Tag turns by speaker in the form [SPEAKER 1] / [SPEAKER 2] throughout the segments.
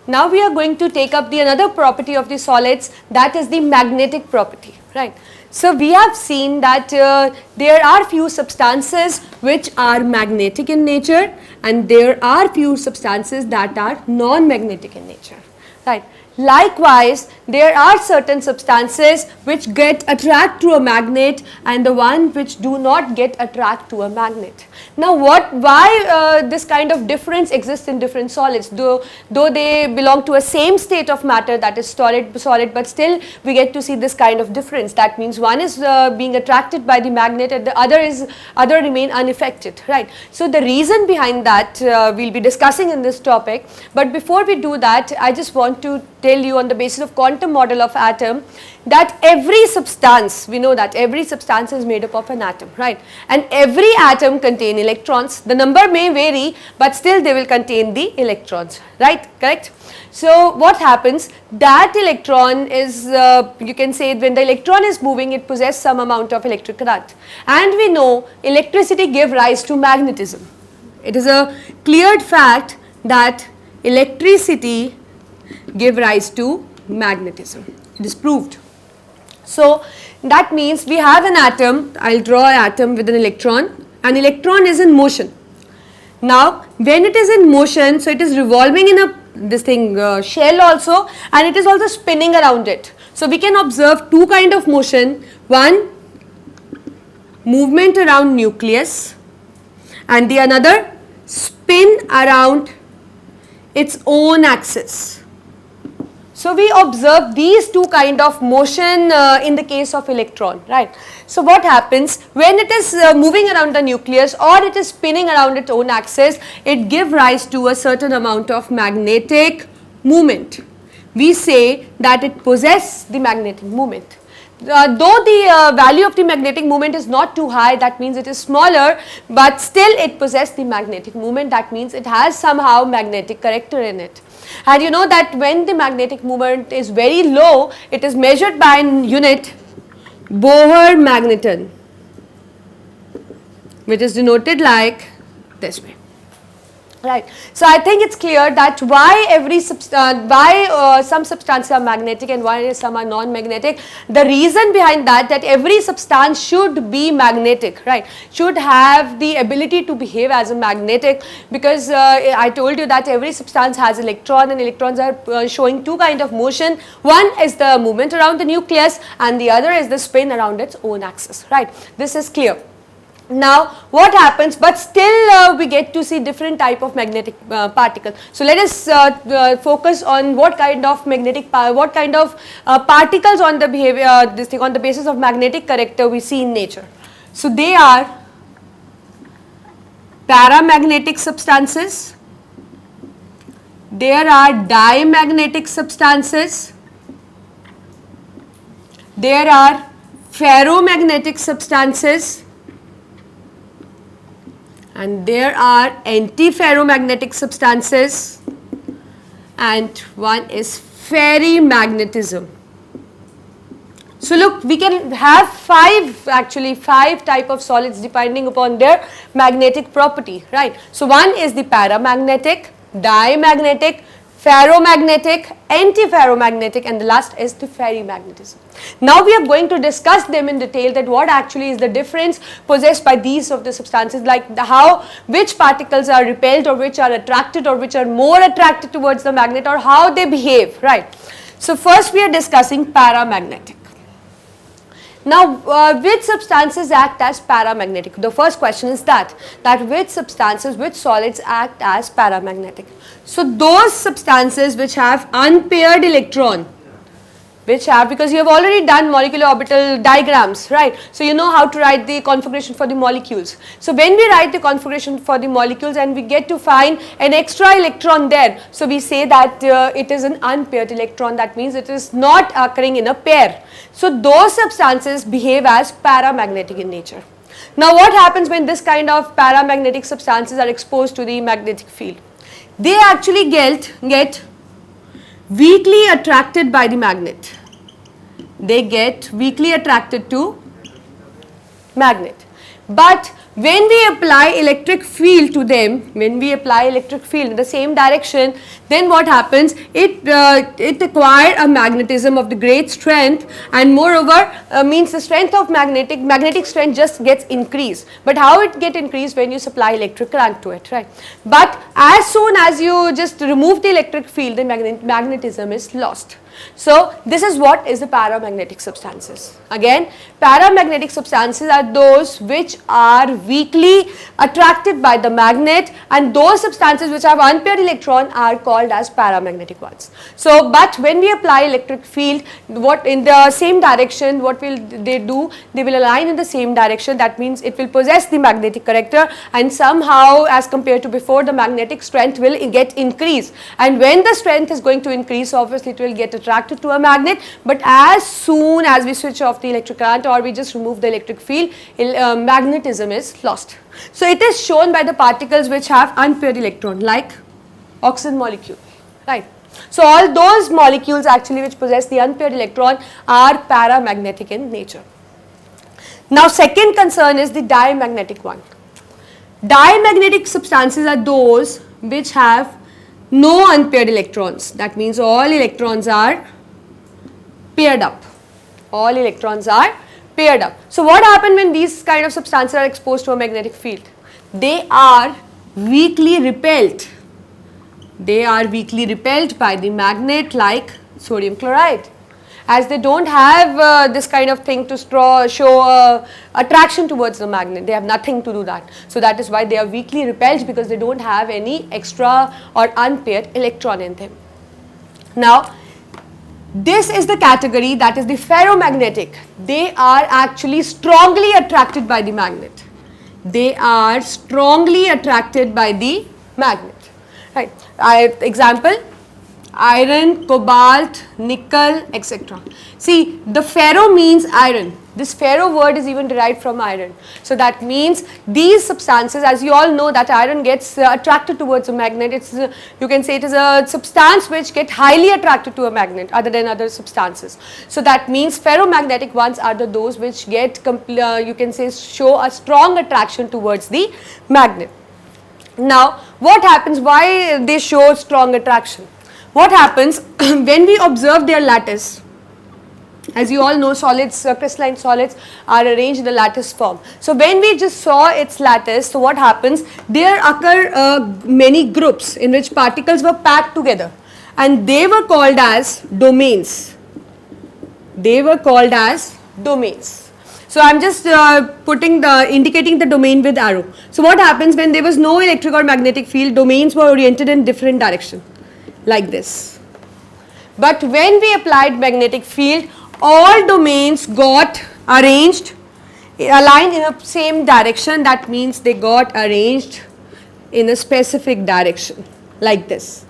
[SPEAKER 1] Now we are going to take up the another property of the solids, that is the magnetic property, right. So we have seen that there are few substances which are magnetic in nature and there are few substances that are non-magnetic in nature, right. Likewise, there are certain substances which get attract to a magnet and the one which do not get attract to a magnet. Now why this kind of difference exists in different solids, though they belong to a same state of matter, that is solid, but still we get to see this kind of difference. That means one is being attracted by the magnet and the other remain unaffected, right. So the reason behind that we'll be discussing in this topic, but before we do that, I just want to tell you on the basis of quantum model of atom that every substance, we know that every substance is made up of an atom, right, and every atom contain electrons. The number may vary but still they will contain the electrons, right, correct. So what happens, that electron is you can say when the electron is moving, it possesses some amount of electric current, and we know electricity give rise to magnetism. It is a cleared fact that electricity give rise to magnetism. It is proved. So that means we have an atom, I will draw an atom with an electron. An electron is in motion. Now when it is in motion, so it is revolving in a shell also, and it is also spinning around it. So we can observe two kind of motion, one movement around nucleus and the another spin around its own axis. So we observe these two kind of motion in the case of electron, right. So what happens when it is moving around the nucleus or it is spinning around its own axis, it gives rise to a certain amount of magnetic moment. We say that it possesses the magnetic moment. Though the value of the magnetic moment is not too high, that means it is smaller, but still it possesses the magnetic moment, that means it has somehow magnetic character in it. And you know that when the magnetic moment is very low, it is measured by an unit Bohr-magneton, which is denoted like this way, right. So I think it's clear that why some substances are magnetic and why some are non-magnetic. The reason behind that every substance should be magnetic, right, should have the ability to behave as a magnetic, because I told you that every substance has electron and electrons are showing two kind of motion. One is the movement around the nucleus and the other is the spin around its own axis, right. This is clear. Now what happens, but still we get to see different type of magnetic particles. So let us focus on what kind of magnetic particles on the behavior on the basis of magnetic character we see in nature. So they are paramagnetic substances, there are diamagnetic substances, there are ferromagnetic substances, and there are antiferromagnetic substances, and one is ferrimagnetism. So look, we can have five type of solids depending upon their magnetic property, right. So one is the paramagnetic, diamagnetic, ferromagnetic, antiferromagnetic, and the last is the ferrimagnetism. Now we are going to discuss them in detail, that what actually is the difference possessed by these of the substances, like which particles are repelled or which are attracted or which are more attracted towards the magnet, or how they behave, right. So first we are discussing paramagnetic. Now which substances act as paramagnetic? The first question is that which substances, which solids act as paramagnetic. So those substances which have unpaired electron, because you have already done molecular orbital diagrams, right. So you know how to write the configuration for the molecules. So when we write the configuration for the molecules and we get to find an extra electron there, so we say that it is an unpaired electron, that means it is not occurring in a pair. So those substances behave as paramagnetic in nature. Now what happens when this kind of paramagnetic substances are exposed to the magnetic field? They actually get weakly attracted by the magnet. They get weakly attracted to magnet. But when we apply electric field to them, when we apply electric field in the same direction, then what happens? It acquire a magnetism of the great strength, and moreover means the strength of magnetic strength just gets increased. But how it get increased? When you supply electric current to it, right? But as soon as you just remove the electric field, the magnetism is lost. So this is what is the paramagnetic substances. Again, paramagnetic substances are those which are weakly attracted by the magnet, and those substances which have unpaired electron are called as paramagnetic ones. So but when we apply electric field, what in the same direction, what will they do? They will align in the same direction. That means it will possess the magnetic character, and somehow as compared to before, the magnetic strength will get increased, and when the strength is going to increase, obviously it will get attracted to a magnet. But as soon as we switch off the electric current or we just remove the electric field, magnetism is lost. So it is shown by the particles which have unpaired electron, like oxygen molecule, right? So all those molecules actually which possess the unpaired electron are paramagnetic in nature. Now second concern is the diamagnetic one. Diamagnetic substances are those which have no unpaired electrons. That means all electrons are paired up. All electrons are paired up. So what happens when these kind of substances are exposed to a magnetic field? They are weakly repelled. They are weakly repelled by the magnet, like sodium chloride. As they don't have this kind of thing to show attraction towards the magnet, they have nothing to do that. So that is why they are weakly repelled, because they don't have any extra or unpaired electron in them. Now this is the category, that is the ferromagnetic. They are actually strongly attracted by the magnet. They are strongly attracted by the magnet, right? Example: iron, cobalt, nickel, etc. See, the ferro means iron. This ferro word is even derived from iron. So that means these substances, as you all know, that iron gets attracted towards a magnet. It's you can say it is a substance which get highly attracted to a magnet other than other substances. So that means ferromagnetic ones are those which get you can say show a strong attraction towards the magnet. Now what happens? Why they show strong attraction? What happens when we observe their lattice? As you all know, solids, crystalline solids are arranged in a lattice form. So when we just saw its lattice, so what happens? There occur many groups in which particles were packed together, and they were called as domains. They were called as domains. So I am just indicating the domain with arrow. So what happens when there was no electric or magnetic field? Domains were oriented in different direction, like this. But when we applied magnetic field, all domains got arranged, aligned in the same direction. That means they got arranged in a specific direction, like this,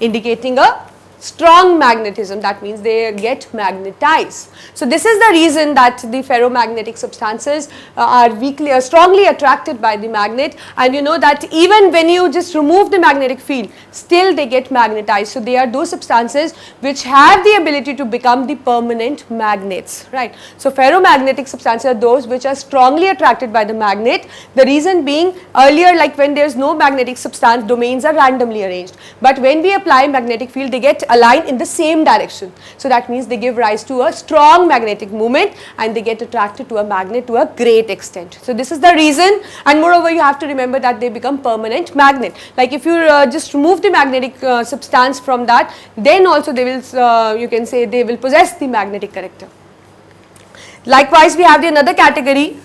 [SPEAKER 1] indicating a strong magnetism. That means they get magnetized. So this is the reason that the ferromagnetic substances are strongly attracted by the magnet, and you know that even when you just remove the magnetic field, still they get magnetized. So they are those substances which have the ability to become the permanent magnets, right? So ferromagnetic substances are those which are strongly attracted by the magnet. The reason being, earlier, like when there is no magnetic substance, domains are randomly arranged, but when we apply magnetic field, they get aligned in the same direction. So that means they give rise to a strong magnetic moment, and they get attracted to a magnet to a great extent. So this is the reason, and moreover you have to remember that they become permanent magnet. Like if you just remove the magnetic substance from that, then also they will you can say they will possess the magnetic character. Likewise we have the another category,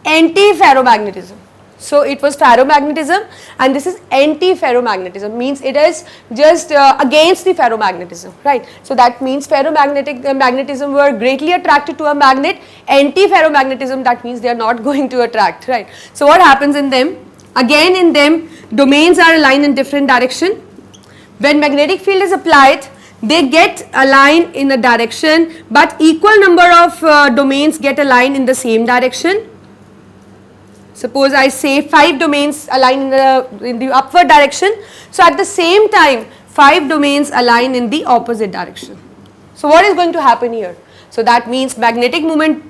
[SPEAKER 1] anti-ferromagnetism. So it was ferromagnetism, and this is anti-ferromagnetism, means it is just against the ferromagnetism, right? So that means magnetism were greatly attracted to a magnet. Anti-ferromagnetism, that means they are not going to attract, right? So what happens in them? Again in them, domains are aligned in different direction. When magnetic field is applied, they get aligned in a direction, but equal number of domains get aligned in the same direction. Suppose I say 5 domains align in the upward direction. So at the same time, 5 domains align in the opposite direction. So what is going to happen here? So that means magnetic moment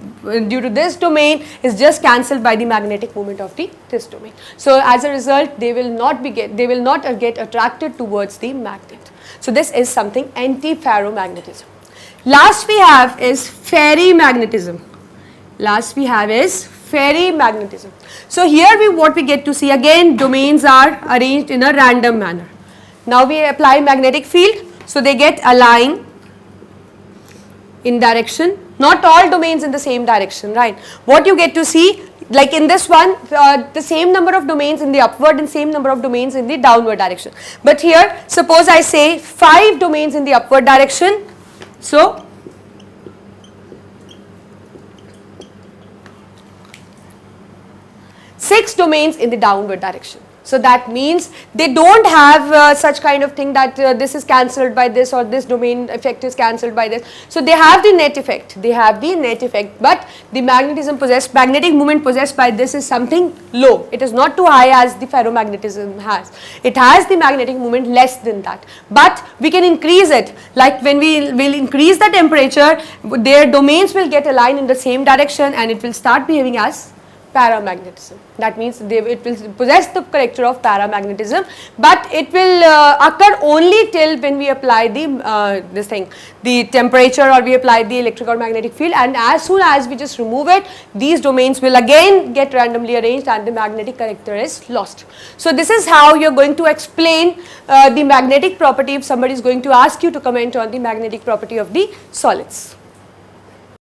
[SPEAKER 1] due to this domain is just cancelled by the magnetic moment of this domain. So as a result, they will not get attracted towards the magnet. So this is something anti-ferromagnetism. Last we have is ferrimagnetism. So here what we get to see, again domains are arranged in a random manner. Now we apply magnetic field, so they get aligned in direction. Not all domains in the same direction, right? What you get to see, like in this one, the same number of domains in the upward and same number of domains in the downward direction. But here, suppose I say 5 domains in the upward direction. So, six domains in the downward direction. So that means they don't have such kind of thing that this is cancelled by this or this domain effect is cancelled by this. So they have the net effect. But the magnetic moment possessed by this is something low. It is not too high as the ferromagnetism has. It has the magnetic moment less than that. But we can increase it. Like when we will increase the temperature, their domains will get aligned in the same direction and it will start behaving as paramagnetism. That means it will possess the character of paramagnetism, but it will occur only till when we apply the temperature, or we apply the electric or magnetic field, and as soon as we just remove it, these domains will again get randomly arranged and the magnetic character is lost. So this is how you are going to explain the magnetic property if somebody is going to ask you to comment on the magnetic property of the solids.